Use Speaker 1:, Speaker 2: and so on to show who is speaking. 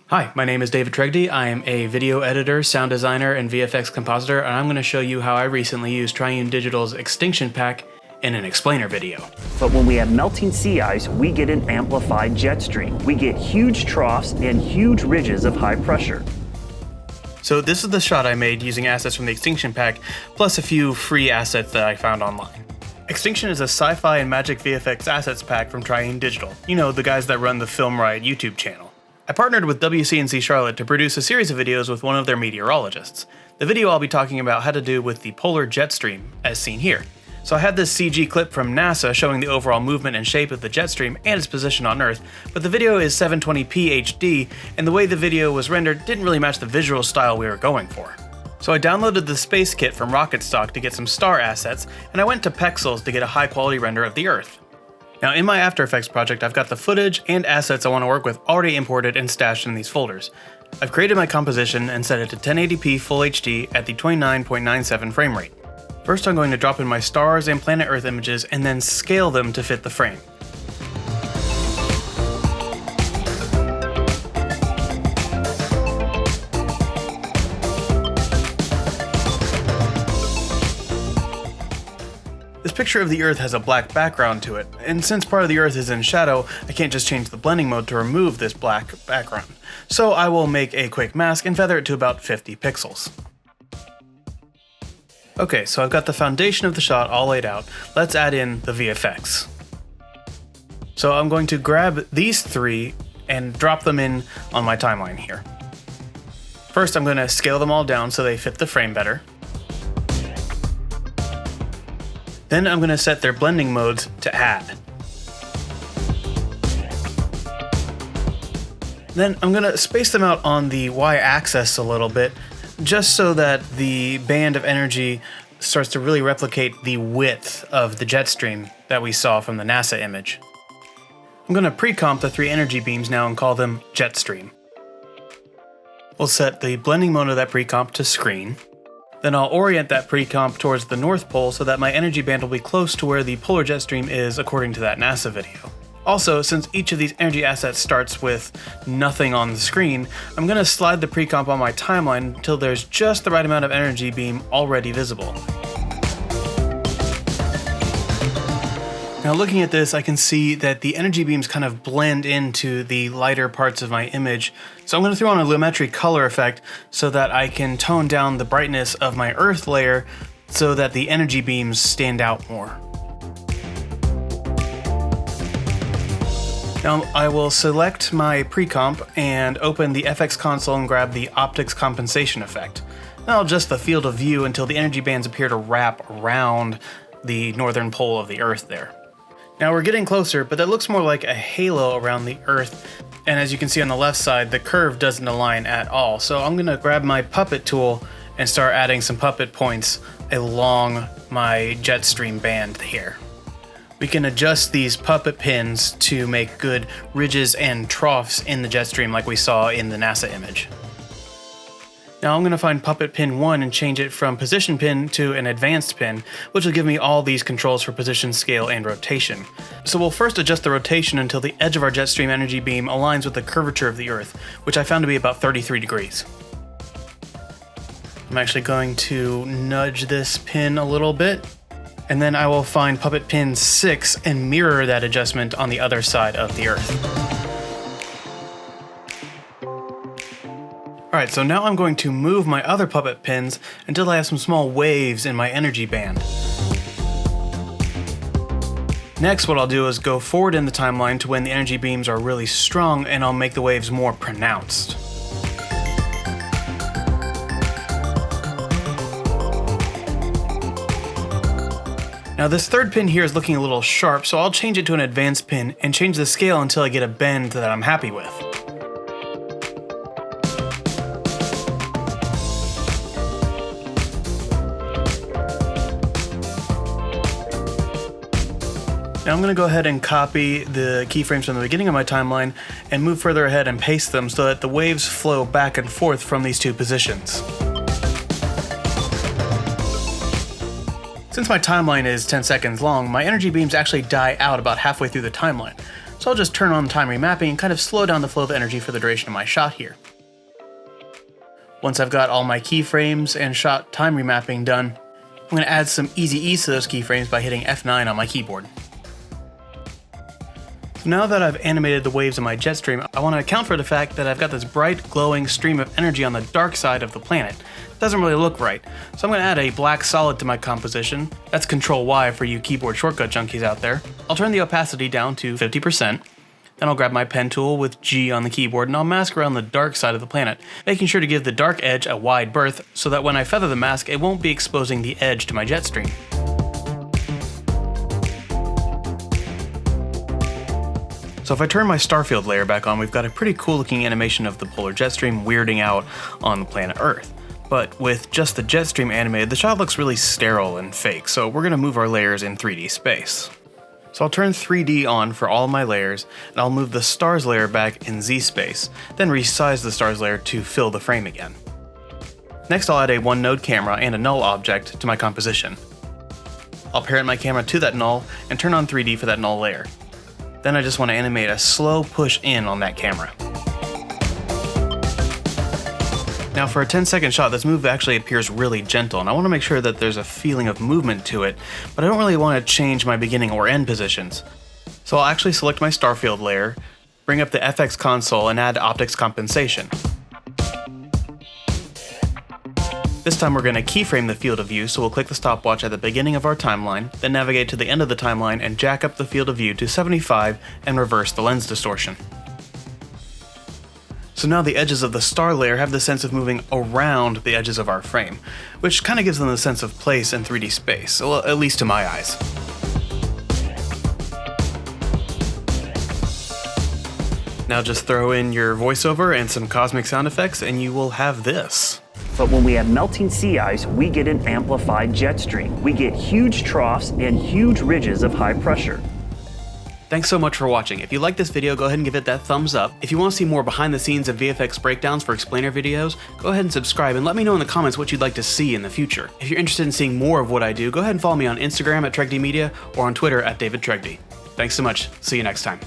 Speaker 1: Hi, my name is David Tregdy. I am a video editor, sound designer, and VFX compositor, and I'm going to show you how I recently used Triune Digital's Extinction pack in an explainer video.
Speaker 2: But when we have melting sea ice, we get an amplified jet stream. We get huge troughs and huge ridges of high pressure.
Speaker 1: So this is the shot I made using assets from the Extinction pack, plus a few free assets that I found online. Extinction is a sci-fi and magic VFX assets pack from Triune Digital. You know, the guys that run the Film Riot YouTube channel. I partnered with WCNC Charlotte to produce a series of videos with one of their meteorologists. The video I'll be talking about had to do with the polar jet stream, as seen here. So I had this CG clip from NASA showing the overall movement and shape of the jet stream and its position on Earth, but the video is 720p HD, and the way the video was rendered didn't really match the visual style we were going for. So I downloaded the space kit from Rocket Stock to get some star assets, and I went to Pexels to get a high quality render of the Earth. Now in my After Effects project, I've got the footage and assets I want to work with already imported and stashed in these folders. I've created my composition and set it to 1080p Full HD at the 29.97 frame rate. First I'm going to drop in my stars and planet Earth images and then scale them to fit the frame. This picture of the Earth has a black background to it, and since part of the Earth is in shadow, I can't just change the blending mode to remove this black background. So I will make a quick mask and feather it to about 50 pixels. Okay, so I've got the foundation of the shot all laid out. Let's add in the VFX. So I'm going to grab these three and drop them in on my timeline here. First I'm going to scale them all down so they fit the frame better. Then I'm going to set their blending modes to add. Then I'm going to space them out on the y-axis a little bit, just so that the band of energy starts to really replicate the width of the jet stream that we saw from the NASA image. I'm going to pre-comp the three energy beams now and call them jet stream. We'll set the blending mode of that pre-comp to screen. Then I'll orient that pre-comp towards the North Pole so that my energy band will be close to where the polar jet stream is according to that NASA video. Also, since each of these energy assets starts with nothing on the screen, I'm going to slide the pre-comp on my timeline until there's just the right amount of energy beam already visible. Now looking at this, I can see that the energy beams kind of blend into the lighter parts of my image. So I'm going to throw on a lumetri color effect so that I can tone down the brightness of my Earth layer so that the energy beams stand out more. Now I will select my pre-comp and open the FX console and grab the optics compensation effect. I'll adjust the field of view until the energy bands appear to wrap around the northern pole of the Earth there. Now we're getting closer, but that looks more like a halo around the Earth, and as you can see on the left side, the curve doesn't align at all. So I'm going to grab my puppet tool and start adding some puppet points along my jet stream band here. We can adjust these puppet pins to make good ridges and troughs in the jet stream like we saw in the NASA image. Now I'm going to find puppet pin 1 and change it from position pin to an advanced pin, which will give me all these controls for position, scale, and rotation. So we'll first adjust the rotation until the edge of our jet stream energy beam aligns with the curvature of the Earth, which I found to be about 33 degrees. I'm actually going to nudge this pin a little bit, and then I will find puppet pin 6 and mirror that adjustment on the other side of the Earth. Alright, so now I'm going to move my other puppet pins until I have some small waves in my energy band. Next, what I'll do is go forward in the timeline to when the energy beams are really strong, and I'll make the waves more pronounced. Now this third pin here is looking a little sharp, so I'll change it to an advanced pin and change the scale until I get a bend that I'm happy with. Now I'm going to go ahead and copy the keyframes from the beginning of my timeline and move further ahead and paste them so that the waves flow back and forth from these two positions. Since my timeline is 10 seconds long, my energy beams actually die out about halfway through the timeline. So So I'll just turn on time remapping and kind of slow down the flow of energy for the duration of my shot here. Once I've got all my keyframes and shot time remapping done, I'm going to add some easy ease to those keyframes by hitting F9 on my keyboard. So now that I've animated the waves in my jet stream, I want to account for the fact that I've got this bright glowing stream of energy on the dark side of the planet. It doesn't really look right, so I'm going to add a black solid to my composition. That's Control Y for you keyboard shortcut junkies out there. I'll turn the opacity down to 50%. Then I'll grab my pen tool with G on the keyboard and I'll mask around the dark side of the planet, making sure to give the dark edge a wide berth so that when I feather the mask, it won't be exposing the edge to my jet stream. So if I turn my starfield layer back on, we've got a pretty cool looking animation of the polar jet stream weirding out on the planet Earth. But with just the jet stream animated, the shot looks really sterile and fake, so we're going to move our layers in 3D space. So I'll turn 3D on for all my layers, and I'll move the stars layer back in Z space, then resize the stars layer to fill the frame again. Next I'll add a one node camera and a null object to my composition. I'll parent my camera to that null and turn on 3D for that null layer. Then I just want to animate a slow push in on that camera. Now for a 10-second shot, this move actually appears really gentle, and I want to make sure that there's a feeling of movement to it, but I don't really want to change my beginning or end positions. So I'll actually select my starfield layer, bring up the FX console, and add optics compensation. This time we're going to keyframe the field of view, so we'll click the stopwatch at the beginning of our timeline, then navigate to the end of the timeline and jack up the field of view to 75 and reverse the lens distortion. So now the edges of the star layer have the sense of moving around the edges of our frame, which kind of gives them the sense of place in 3D space, well, at least to my eyes. Now just throw in your voiceover and some cosmic sound effects and you will have this.
Speaker 2: But when we have melting sea ice, we get an amplified jet stream. We get huge troughs and huge ridges of high pressure.
Speaker 1: Thanks so much for watching. If you like this video, go ahead and give it that thumbs up. If you want to see more behind the scenes of VFX breakdowns for explainer videos, go ahead and subscribe and let me know in the comments what you'd like to see in the future. If you're interested in seeing more of what I do, go ahead and follow me on Instagram at TregdyMedia or on Twitter at David Tregdy. Thanks so much. See you next time.